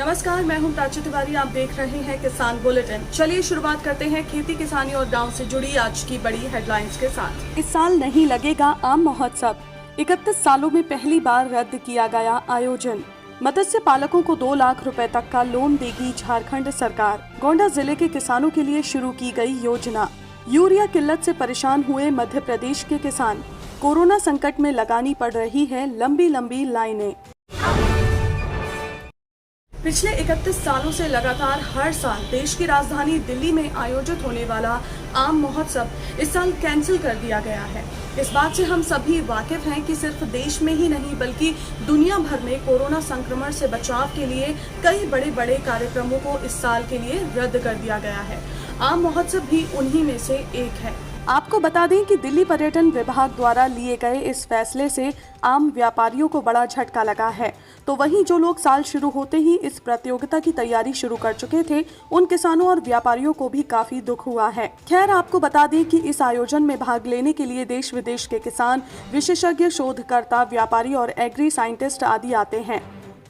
नमस्कार, मैं हूं प्राची तिवारी। आप देख रहे हैं किसान बुलेटिन। चलिए शुरुआत करते हैं खेती किसानी और गांव से जुड़ी आज की बड़ी हेडलाइंस के साथ। इस साल नहीं लगेगा आम महोत्सव। 31 सालों में पहली बार रद्द किया गया आयोजन। मत्स्य पालकों को 2 लाख रुपए तक का लोन देगी झारखंड सरकार। गोंडा जिले के किसानों के लिए शुरू की गई योजना। यूरिया किल्लत से परेशान हुए मध्य प्रदेश के किसान। कोरोना संकट में लगानी पड़ रही है लंबी लंबी लाइनें। पिछले 31 सालों से लगातार हर साल देश की राजधानी दिल्ली में आयोजित होने वाला आम महोत्सव इस साल कैंसिल कर दिया गया है। इस बात से हम सभी वाकिफ हैं कि सिर्फ देश में ही नहीं बल्कि दुनिया भर में कोरोना संक्रमण से बचाव के लिए कई बड़े बड़े कार्यक्रमों को इस साल के लिए रद्द कर दिया गया है। आम महोत्सव भी उन्हीं में से एक है। आपको बता दें कि दिल्ली पर्यटन विभाग द्वारा लिए गए इस फैसले से आम व्यापारियों को बड़ा झटका लगा है। तो वहीं जो लोग साल शुरू होते ही इस प्रतियोगिता की तैयारी शुरू कर चुके थे, उन किसानों और व्यापारियों को भी काफी दुख हुआ है। खैर, आपको बता दें कि इस आयोजन में भाग लेने के लिए देश विदेश के किसान, विशेषज्ञ, शोधकर्ता, व्यापारी और एग्री साइंटिस्ट आदि आते हैं।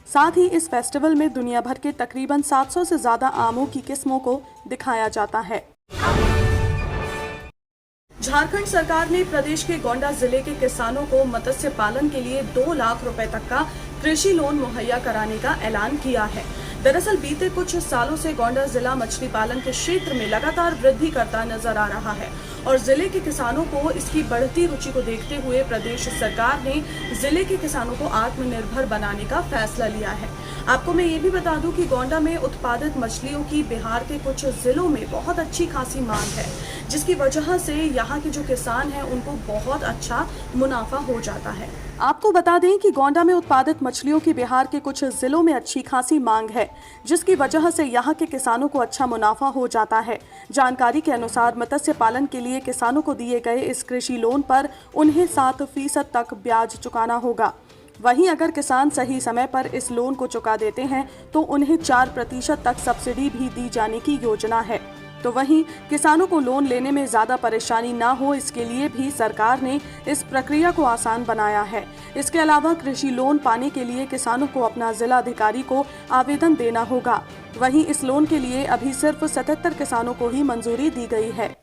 साथ ही इस फेस्टिवल में दुनिया भर के तकरीबन 700 से ज्यादा आमों की किस्मों को दिखाया जाता है। झारखंड सरकार ने प्रदेश के गोंडा जिले के किसानों को मत्स्य पालन के लिए 2 लाख रुपए तक का कृषि लोन मुहैया कराने का ऐलान किया है। दरअसल बीते कुछ सालों से गोंडा जिला मछली पालन के क्षेत्र में लगातार वृद्धि करता नजर आ रहा है और जिले के किसानों को इसकी बढ़ती रुचि को देखते हुए प्रदेश सरकार ने जिले के किसानों को आत्मनिर्भर बनाने का फैसला लिया है। आपको मैं ये भी बता दूं कि गोंडा में उत्पादित मछलियों की बिहार के कुछ जिलों में बहुत अच्छी खासी मांग है, जिसकी वजह से यहाँ के जो किसान हैं उनको बहुत अच्छा मुनाफा हो जाता है। आपको बता दें कि गोंडा में उत्पादित मछलियों की बिहार के कुछ जिलों में अच्छी खासी मांग है, जिसकी वजह से यहाँ के किसानों को अच्छा मुनाफा हो जाता है। जानकारी के अनुसार मत्स्य पालन के लिए किसानों को दिए गए इस कृषि लोन पर उन्हें 7% तक ब्याज चुकाना होगा। वहीं अगर किसान सही समय पर इस लोन को चुका देते हैं तो उन्हें 4% तक सब्सिडी भी दी जाने की योजना है। तो वहीं किसानों को लोन लेने में ज्यादा परेशानी ना हो, इसके लिए भी सरकार ने इस प्रक्रिया को आसान बनाया है। इसके अलावा कृषि लोन पाने के लिए किसानों को अपना जिला अधिकारी को आवेदन देना होगा। वहीं इस लोन के लिए अभी सिर्फ 77 किसानों को ही मंजूरी दी गई है।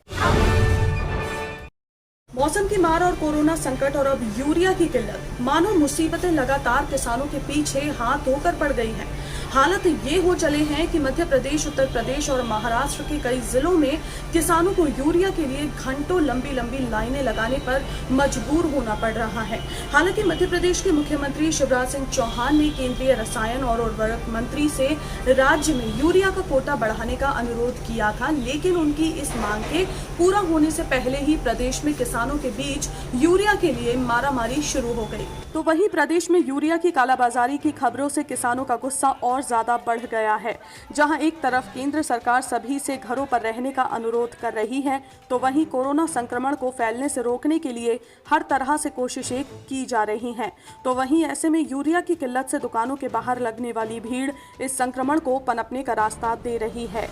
मौसम की मार और कोरोना संकट और अब यूरिया की किल्लत, मानो मुसीबतें लगातार किसानों के पीछे हाथ धोकर पड़ गई हैं। हालत ये हो चले हैं कि मध्य प्रदेश, उत्तर प्रदेश और महाराष्ट्र के कई जिलों में किसानों को यूरिया के लिए घंटों लंबी लंबी लाइनें लगाने पर मजबूर होना पड़ रहा है। हालांकि मध्य प्रदेश के मुख्यमंत्री शिवराज सिंह चौहान ने केंद्रीय रसायन और उर्वरक मंत्री से राज्य में यूरिया का कोटा बढ़ाने का अनुरोध किया था, लेकिन उनकी इस मांग के पूरा होने से पहले ही प्रदेश में किसानों के बीच यूरिया के लिए मारामारी शुरू हो गई। तो वहीं प्रदेश में यूरिया की कालाबाजारी की खबरों से किसानों का गुस्सा और ज्यादा बढ़ गया है। जहां एक तरफ केंद्र सरकार सभी से घरों पर रहने का अनुरोध कर रही है, तो वहीं कोरोना संक्रमण को फैलने से रोकने के लिए हर तरह से कोशिशें की जा रही हैं। तो वहीं ऐसे में यूरिया की किल्लत से दुकानों के बाहर लगने वाली भीड़ इस संक्रमण को पनपने का रास्ता दे रही है।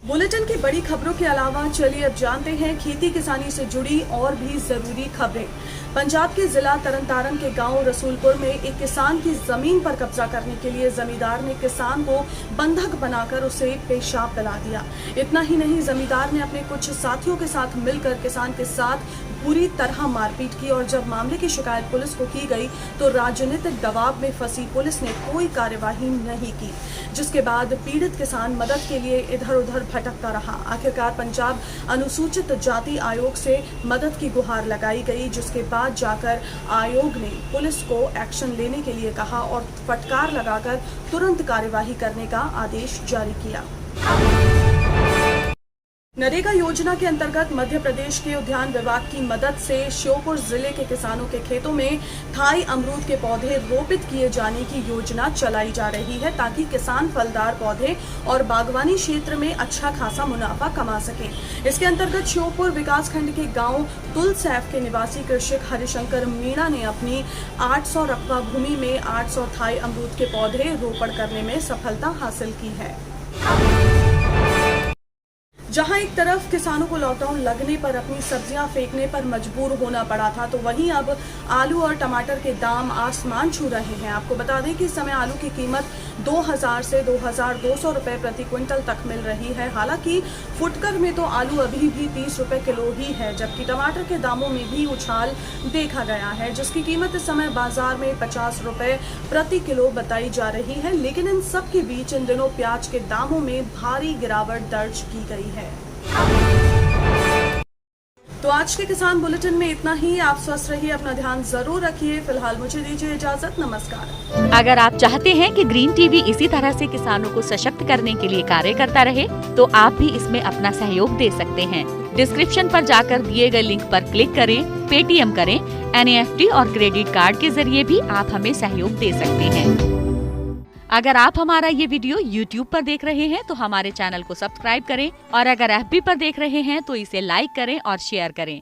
बुलेटिन की बड़ी खबरों के अलावा चलिए अब जानते हैं खेती किसानी से जुड़ी और भी जरूरी खबरें। पंजाब के जिला तरनतारन के गांव रसूलपुर में एक किसान की जमीन पर कब्जा करने के लिए जमींदार ने किसान को बंधक बनाकर उसे पेशाब पिला दिया। इतना ही नहीं, जमींदार ने अपने कुछ साथियों के साथ मिलकर किसान के साथ पूरी तरह मारपीट की और जब मामले की शिकायत पुलिस को की गई तो राजनीतिक दबाव में फंसी पुलिस ने कोई कार्यवाही नहीं की, जिसके बाद पीड़ित किसान मदद के लिए इधर उधर भटकता रहा। आखिरकार पंजाब अनुसूचित जाति आयोग से मदद की गुहार लगाई गई, जिसके बाद जाकर आयोग ने पुलिस को एक्शन लेने के लिए कहा और फटकार लगाकर तुरंत कार्यवाही करने का आदेश जारी किया। नरेगा योजना के अंतर्गत मध्य प्रदेश के उद्यान विभाग की मदद से श्योपुर जिले के किसानों के खेतों में थाई अमरूद के पौधे रोपित किए जाने की योजना चलाई जा रही है, ताकि किसान फलदार पौधे और बागवानी क्षेत्र में अच्छा खासा मुनाफा कमा सकें। इसके अंतर्गत श्योपुर विकासखंड के गांव तुलसैफ के निवासी कृषक हरिशंकर मीणा ने अपनी 800 रकबा भूमि में 800 थाई अमरूद के पौधे रोपण करने में सफलता हासिल की है। जहां एक तरफ किसानों को लॉकडाउन लगने पर अपनी सब्जियां फेंकने पर मजबूर होना पड़ा था, तो वहीं अब आलू और टमाटर के दाम आसमान छू रहे हैं। आपको बता दें कि इस समय आलू की कीमत 2000 से 2200 रुपए प्रति क्विंटल तक मिल रही है। हालांकि फुटकर में तो आलू अभी भी 30 रुपए किलो ही है, जबकि टमाटर के दामों में भी उछाल देखा गया है, जिसकी कीमत इस समय बाजार में 50 रुपए प्रति किलो बताई जा रही है। लेकिन इन सब के बीच इन दिनों प्याज के दामों में भारी गिरावट दर्ज की गई है। तो आज के किसान बुलेटिन में इतना ही। आप स्वस्थ रहिए, अपना ध्यान जरूर रखिए। फिलहाल मुझे दीजिए इजाजत। नमस्कार। अगर आप चाहते हैं कि ग्रीन टीवी इसी तरह से किसानों को सशक्त करने के लिए कार्य करता रहे, तो आप भी इसमें अपना सहयोग दे सकते हैं। डिस्क्रिप्शन पर जाकर दिए गए लिंक पर क्लिक करें, पेटीएम करें, NEFT और क्रेडिट कार्ड के जरिए भी आप हमें सहयोग दे सकते हैं। अगर आप हमारा ये वीडियो YouTube पर देख रहे हैं तो हमारे चैनल को सब्सक्राइब करें, और अगर FB पर देख रहे हैं तो इसे लाइक करें और शेयर करें।